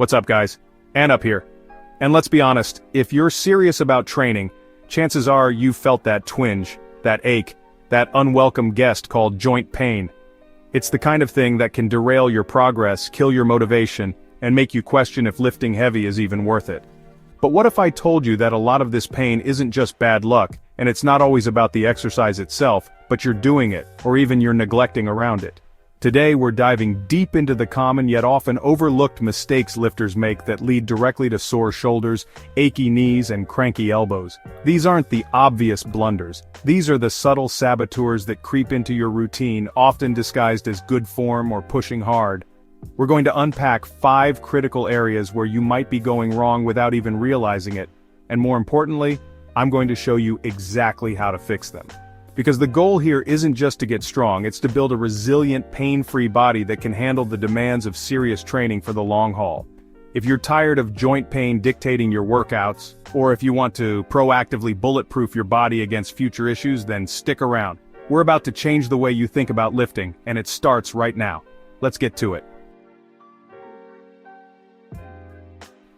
What's up, guys? And up here. And let's be honest, if you're serious about training, chances are you've felt that twinge, that ache, that unwelcome guest called joint pain. It's the kind of thing that can derail your progress, kill your motivation, and make you question if lifting heavy is even worth it. But what if I told you that a lot of this pain isn't just bad luck, and it's not always about the exercise itself, but you're doing it, or even you're neglecting around it? Today we're diving deep into the common yet often overlooked mistakes lifters make that lead directly to sore shoulders, achy knees, and cranky elbows. These aren't the obvious blunders. These are the subtle saboteurs that creep into your routine, often disguised as good form or pushing hard. We're going to unpack 5 critical areas where you might be going wrong without even realizing it, and more importantly, I'm going to show you exactly how to fix them. Because the goal here isn't just to get strong, it's to build a resilient, pain-free body that can handle the demands of serious training for the long haul. If you're tired of joint pain dictating your workouts, or if you want to proactively bulletproof your body against future issues, then stick around. We're about to change the way you think about lifting, and it starts right now. Let's get to it.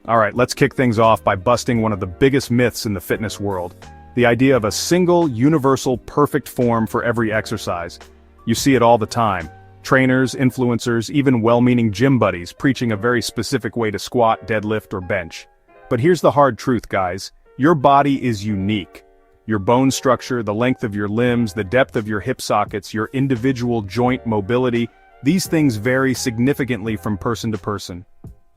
Alright, let's kick things off by busting one of the biggest myths in the fitness world. The idea of a single, universal, perfect form for every exercise. You see it all the time. Trainers, influencers, even well-meaning gym buddies preaching a very specific way to squat, deadlift, or bench. But here's the hard truth, guys. Your body is unique. Your bone structure, the length of your limbs, the depth of your hip sockets, your individual joint mobility, these things vary significantly from person to person.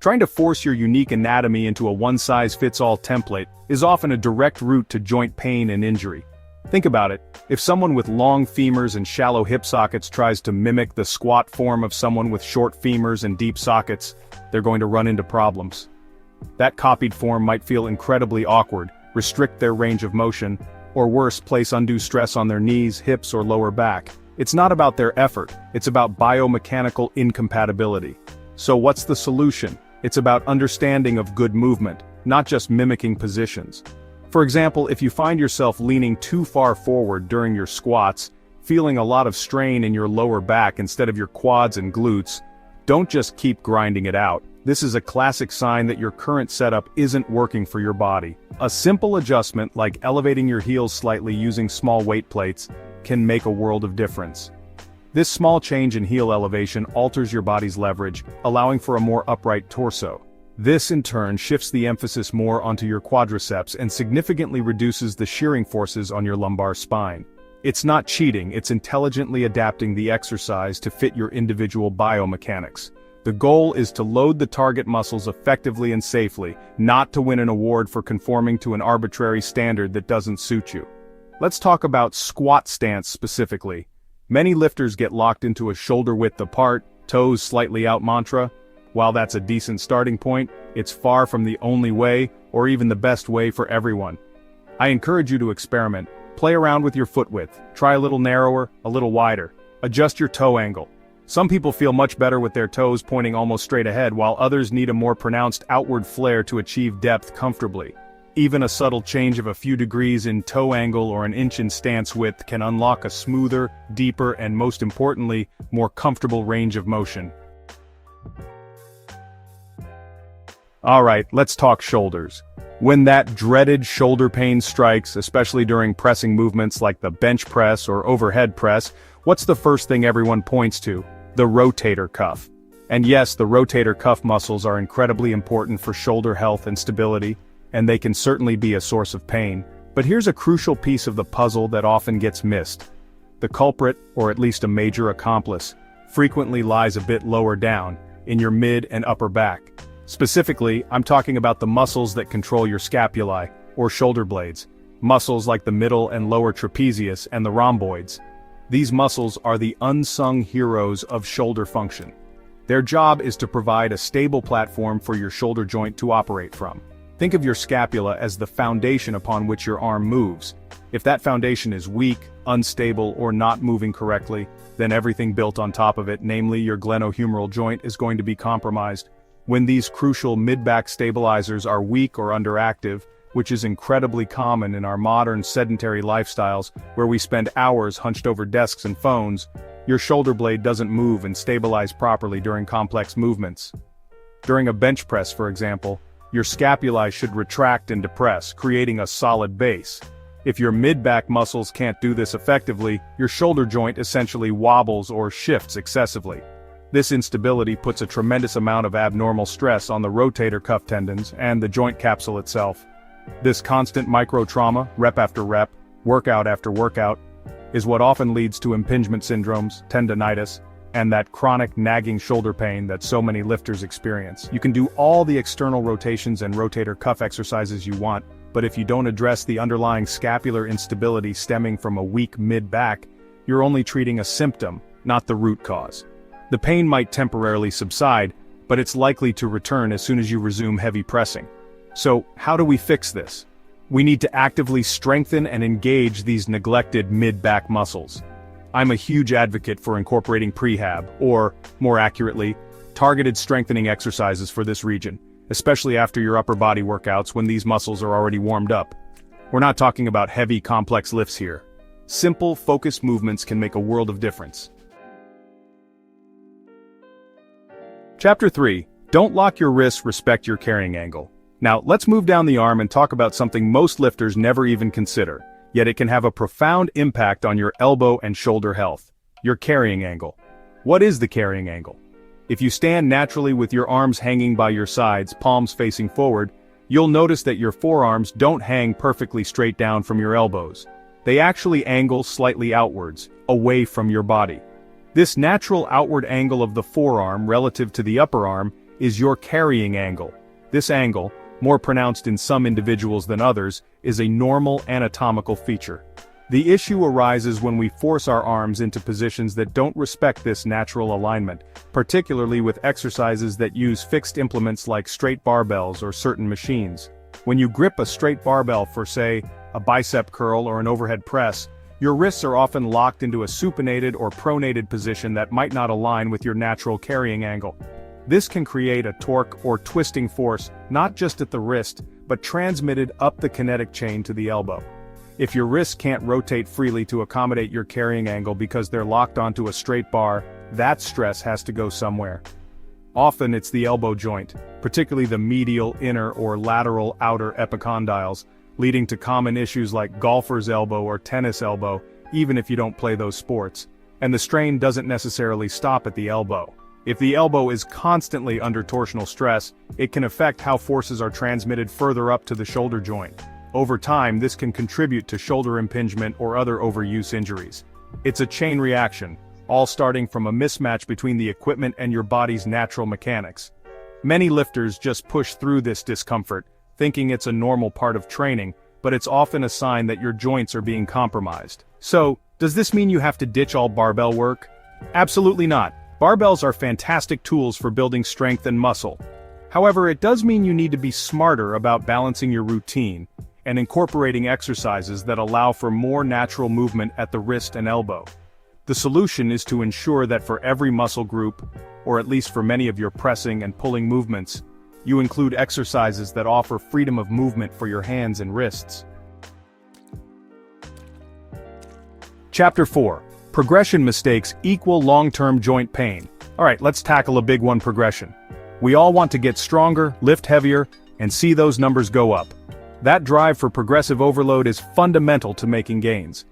Trying to force your unique anatomy into a one-size-fits-all template is often a direct route to joint pain and injury. Think about it, if someone with long femurs and shallow hip sockets tries to mimic the squat form of someone with short femurs and deep sockets, they're going to run into problems. That copied form might feel incredibly awkward, restrict their range of motion, or worse, place undue stress on their knees, hips, or lower back. It's not about their effort, it's about biomechanical incompatibility. So what's the solution? It's about understanding of good movement, not just mimicking positions. For example, if you find yourself leaning too far forward during your squats, feeling a lot of strain in your lower back instead of your quads and glutes, don't just keep grinding it out. This is a classic sign that your current setup isn't working for your body. A simple adjustment like elevating your heels slightly using small weight plates can make a world of difference. This small change in heel elevation alters your body's leverage, allowing for a more upright torso. This in turn shifts the emphasis more onto your quadriceps and significantly reduces the shearing forces on your lumbar spine. It's not cheating, it's intelligently adapting the exercise to fit your individual biomechanics. The goal is to load the target muscles effectively and safely, not to win an award for conforming to an arbitrary standard that doesn't suit you. Let's talk about squat stance specifically. Many lifters get locked into a shoulder width apart, toes slightly out mantra. While that's a decent starting point, it's far from the only way, or even the best way for everyone. I encourage you to experiment. Play around with your foot width. Try a little narrower, a little wider. Adjust your toe angle. Some people feel much better with their toes pointing almost straight ahead, while others need a more pronounced outward flare to achieve depth comfortably. Even a subtle change of a few degrees in toe angle or an inch in stance width can unlock a smoother, deeper, and most importantly, more comfortable range of motion. Alright, let's talk shoulders. When that dreaded shoulder pain strikes, especially during pressing movements like the bench press or overhead press, what's the first thing everyone points to? The rotator cuff. And yes, the rotator cuff muscles are incredibly important for shoulder health and stability, and they can certainly be a source of pain. But here's a crucial piece of the puzzle that often gets missed. The culprit, or at least a major accomplice, frequently lies a bit lower down, in your mid and upper back. Specifically, I'm talking about the muscles that control your scapulae, or shoulder blades. Muscles like the middle and lower trapezius and the rhomboids. These muscles are the unsung heroes of shoulder function. Their job is to provide a stable platform for your shoulder joint to operate from. Think of your scapula as the foundation upon which your arm moves. If that foundation is weak, unstable, or not moving correctly, then everything built on top of it, namely your glenohumeral joint, is going to be compromised. When these crucial mid-back stabilizers are weak or underactive, which is incredibly common in our modern sedentary lifestyles where we spend hours hunched over desks and phones, your shoulder blade doesn't move and stabilize properly during complex movements. During a bench press, for example, your scapulae should retract and depress, creating a solid base. If your mid-back muscles can't do this effectively, your shoulder joint essentially wobbles or shifts excessively. This instability puts a tremendous amount of abnormal stress on the rotator cuff tendons and the joint capsule itself. This constant micro-trauma, rep after rep, workout after workout, is what often leads to impingement syndromes, tendinitis, and that chronic nagging shoulder pain that so many lifters experience. You can do all the external rotations and rotator cuff exercises you want, but if you don't address the underlying scapular instability stemming from a weak mid-back, you're only treating a symptom, not the root cause. The pain might temporarily subside, but it's likely to return as soon as you resume heavy pressing. So, how do we fix this? We need to actively strengthen and engage these neglected mid-back muscles. I'm a huge advocate for incorporating prehab, or, more accurately, targeted strengthening exercises for this region, especially after your upper body workouts when these muscles are already warmed up. We're not talking about heavy, complex lifts here. Simple, focused movements can make a world of difference. Chapter 3. Don't lock your wrists, respect your carrying angle. Now, let's move down the arm and talk about something most lifters never even consider, yet it can have a profound impact on your elbow and shoulder health. Your carrying angle. What is the carrying angle? If you stand naturally with your arms hanging by your sides, palms facing forward, you'll notice that your forearms don't hang perfectly straight down from your elbows. They actually angle slightly outwards, away from your body. This natural outward angle of the forearm relative to the upper arm is your carrying angle. This angle, more pronounced in some individuals than others, is a normal anatomical feature. The issue arises when we force our arms into positions that don't respect this natural alignment, particularly with exercises that use fixed implements like straight barbells or certain machines. When you grip a straight barbell for, say, a bicep curl or an overhead press, your wrists are often locked into a supinated or pronated position that might not align with your natural carrying angle. This can create a torque or twisting force not just at the wrist, but transmitted up the kinetic chain to the elbow. If your wrists can't rotate freely to accommodate your carrying angle because they're locked onto a straight bar, that stress has to go somewhere. Often it's the elbow joint, particularly the medial inner or lateral outer epicondyles, leading to common issues like golfer's elbow or tennis elbow, even if you don't play those sports. And the strain doesn't necessarily stop at the elbow. If the elbow is constantly under torsional stress, it can affect how forces are transmitted further up to the shoulder joint. Over time, this can contribute to shoulder impingement or other overuse injuries. It's a chain reaction, all starting from a mismatch between the equipment and your body's natural mechanics. Many lifters just push through this discomfort, thinking it's a normal part of training, but it's often a sign that your joints are being compromised. So, does this mean you have to ditch all barbell work? Absolutely not. Barbells are fantastic tools for building strength and muscle. However, it does mean you need to be smarter about balancing your routine and incorporating exercises that allow for more natural movement at the wrist and elbow. The solution is to ensure that for every muscle group, or at least for many of your pressing and pulling movements, you include exercises that offer freedom of movement for your hands and wrists. Chapter 4. Progression mistakes equal long-term joint pain. Alright, let's tackle a big one: progression. We all want to get stronger, lift heavier, and see those numbers go up. That drive for progressive overload is fundamental to making gains.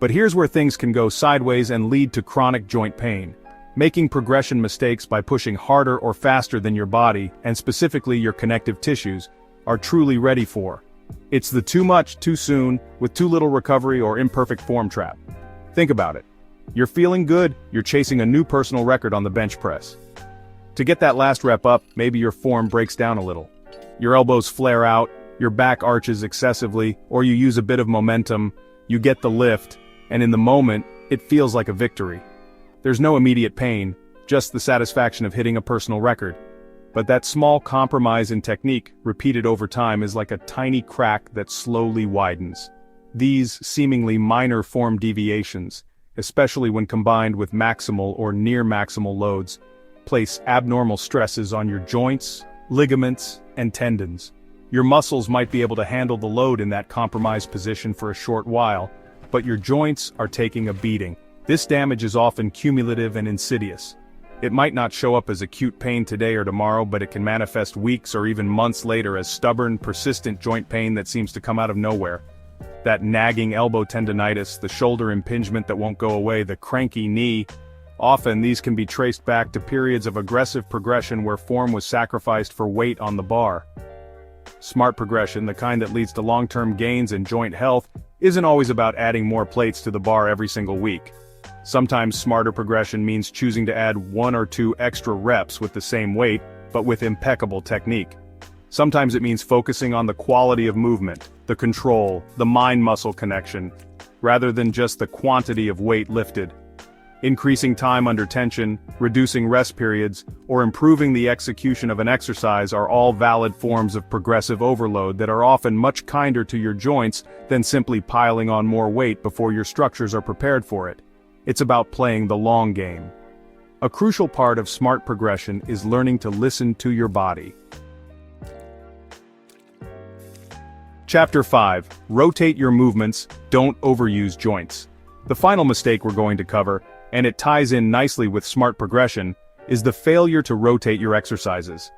But here's where things can go sideways and lead to chronic joint pain. Making progression mistakes by pushing harder or faster than your body, and specifically your connective tissues, are truly ready for. It's the too much, too soon, with too little recovery or imperfect form trap. Think about it. You're feeling good, you're chasing a new personal record on the bench press. To get that last rep up, maybe your form breaks down a little. Your elbows flare out, your back arches excessively, or you use a bit of momentum, you get the lift, and in the moment, it feels like a victory. There's no immediate pain, just the satisfaction of hitting a personal record. But that small compromise in technique, repeated over time, is like a tiny crack that slowly widens. These seemingly minor form deviations, especially when combined with maximal or near-maximal loads, place abnormal stresses on your joints, ligaments, and tendons. Your muscles might be able to handle the load in that compromised position for a short while, but your joints are taking a beating. This damage is often cumulative and insidious. It might not show up as acute pain today or tomorrow, but it can manifest weeks or even months later as stubborn, persistent joint pain that seems to come out of nowhere. That nagging elbow tendonitis, the shoulder impingement that won't go away, the cranky knee. Often these can be traced back to periods of aggressive progression where form was sacrificed for weight on the bar. Smart progression, the kind that leads to long-term gains in joint health, isn't always about adding more plates to the bar every single week. Sometimes smarter progression means choosing to add 1 or 2 extra reps with the same weight, but with impeccable technique. Sometimes it means focusing on the quality of movement, the control, the mind-muscle connection, rather than just the quantity of weight lifted. Increasing time under tension, reducing rest periods, or improving the execution of an exercise are all valid forms of progressive overload that are often much kinder to your joints than simply piling on more weight before your structures are prepared for it. It's about playing the long game. A crucial part of smart progression is learning to listen to your body. Chapter 5. Rotate your movements, don't overuse joints. The final mistake we're going to cover, and it ties in nicely with smart progression, is the failure to rotate your exercises.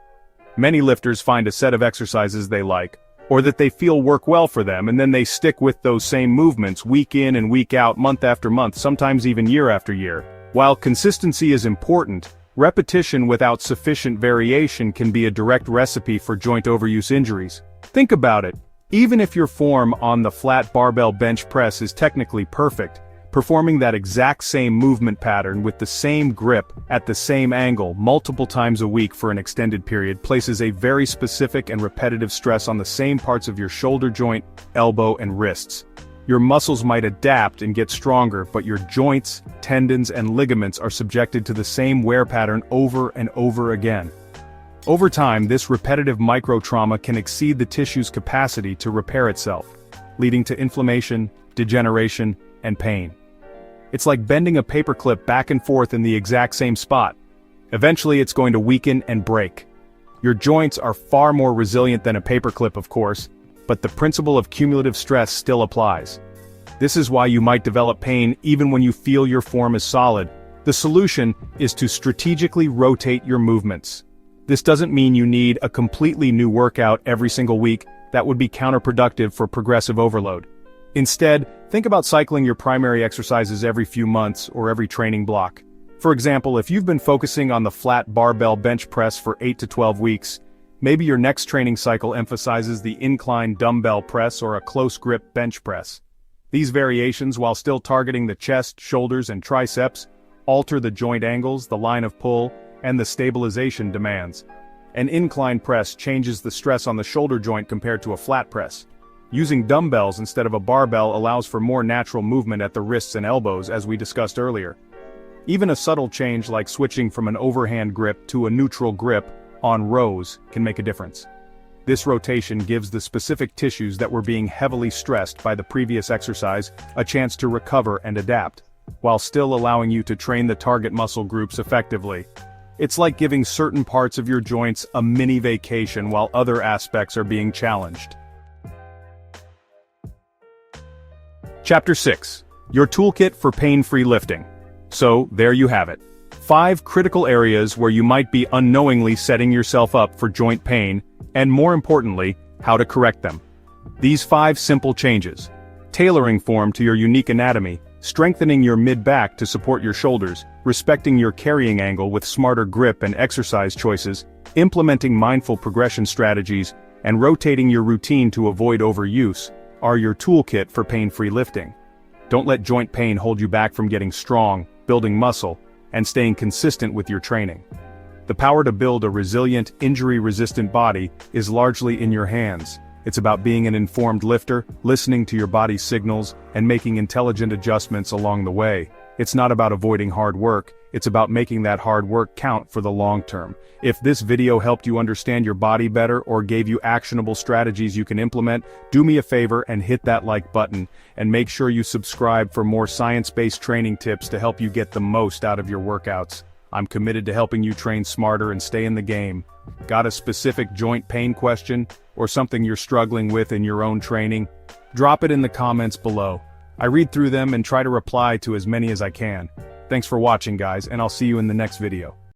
Many lifters find a set of exercises they like, or that they feel work well for them, and then they stick with those same movements week in and week out, month after month, sometimes even year after year. While consistency is important, repetition without sufficient variation can be a direct recipe for joint overuse injuries. Think about it. Even if your form on the flat barbell bench press is technically perfect, performing that exact same movement pattern with the same grip at the same angle multiple times a week for an extended period places a very specific and repetitive stress on the same parts of your shoulder joint, elbow, and wrists. Your muscles might adapt and get stronger, but your joints, tendons, and ligaments are subjected to the same wear pattern over and over again. Over time, this repetitive micro-trauma can exceed the tissue's capacity to repair itself, leading to inflammation, degeneration, and pain. It's like bending a paperclip back and forth in the exact same spot. Eventually it's going to weaken and break. Your joints are far more resilient than a paperclip, of course, but the principle of cumulative stress still applies. This is why you might develop pain even when you feel your form is solid. The solution is to strategically rotate your movements. This doesn't mean you need a completely new workout every single week. That would be counterproductive for progressive overload. Instead, think about cycling your primary exercises every few months or every training block. For example, if you've been focusing on the flat barbell bench press for 8 to 12 weeks, maybe your next training cycle emphasizes the incline dumbbell press or a close grip bench press. These variations, while still targeting the chest, shoulders, and triceps, alter the joint angles, the line of pull, and the stabilization demands. An incline press changes the stress on the shoulder joint compared to a flat press. Using dumbbells instead of a barbell allows for more natural movement at the wrists and elbows, as we discussed earlier. Even a subtle change like switching from an overhand grip to a neutral grip on rows can make a difference. This rotation gives the specific tissues that were being heavily stressed by the previous exercise a chance to recover and adapt, while still allowing you to train the target muscle groups effectively. It's like giving certain parts of your joints a mini vacation while other aspects are being challenged. Chapter 6. Your toolkit for pain-free lifting. So, there you have it. 5 critical areas where you might be unknowingly setting yourself up for joint pain, and more importantly, how to correct them. These 5 simple changes: tailoring form to your unique anatomy, strengthening your mid-back to support your shoulders, respecting your carrying angle with smarter grip and exercise choices, implementing mindful progression strategies, and rotating your routine to avoid overuse, are your toolkit for pain-free lifting. Don't let joint pain hold you back from getting strong, building muscle, and staying consistent with your training. The power to build a resilient, injury-resistant body is largely in your hands. It's about being an informed lifter, listening to your body's signals, and making intelligent adjustments along the way. It's not about avoiding hard work, it's about making that hard work count for the long term. If this video helped you understand your body better or gave you actionable strategies you can implement, do me a favor and hit that like button, and make sure you subscribe for more science-based training tips to help you get the most out of your workouts. I'm committed to helping you train smarter and stay in the game. Got a specific joint pain question, or something you're struggling with in your own training? Drop it in the comments below. I read through them and try to reply to as many as I can. Thanks for watching, guys, and I'll see you in the next video.